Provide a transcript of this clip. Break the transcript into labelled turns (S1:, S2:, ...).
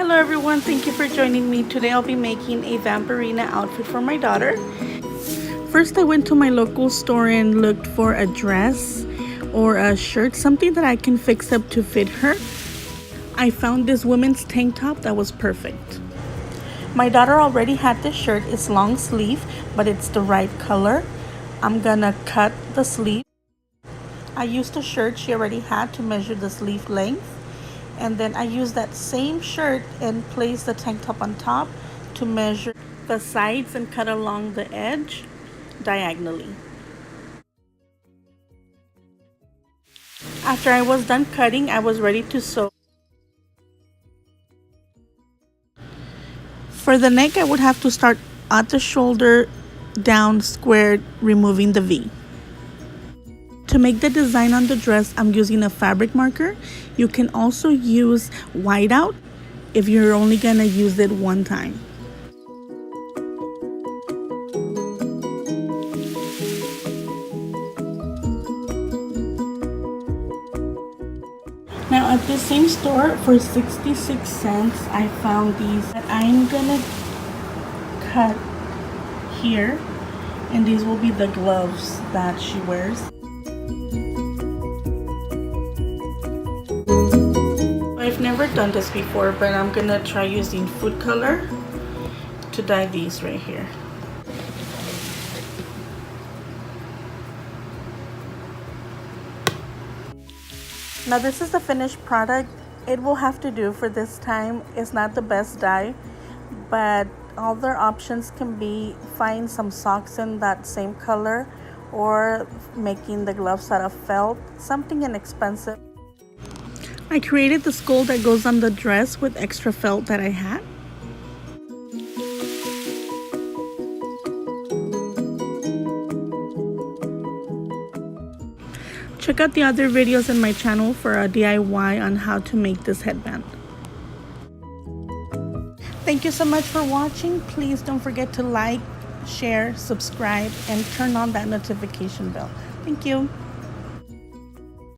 S1: Hello everyone, thank you for joining me. Today I'll be making a Vampirina outfit for my daughter. First I went to my local store and looked for a dress or a shirt, something that I can fix up to fit her. I found this women's tank top that was perfect. My daughter already had this shirt. It's long sleeve, but it's the right color. I'm gonna cut the sleeve. I used a shirt she already had to measure the sleeve length. And then I used that same shirt and placed the tank top on top to measure the sides and cut along the edge diagonally. After I was done cutting, I was ready to sew. For the neck, I would have to start at the shoulder down squared, removing the V. To make the design on the dress, I'm using a fabric marker. You can also use whiteout if you're only gonna use it one time. Now at the same store for 66 cents, I found these that I'm gonna cut here, and these will be the gloves that she wears. I've never done this before, but I'm gonna try using food color to dye these right here. Now this is the finished product. It will have to do for this time. It's not the best dye, but other options can be find some socks in that same color or making the gloves out of felt, something inexpensive. I created the skull that goes on the dress with extra felt that I had. Check out the other videos in my channel for a DIY on how to make this headband. Thank you so much for watching. Please don't forget to like, share, subscribe, and turn on that notification bell. Thank you.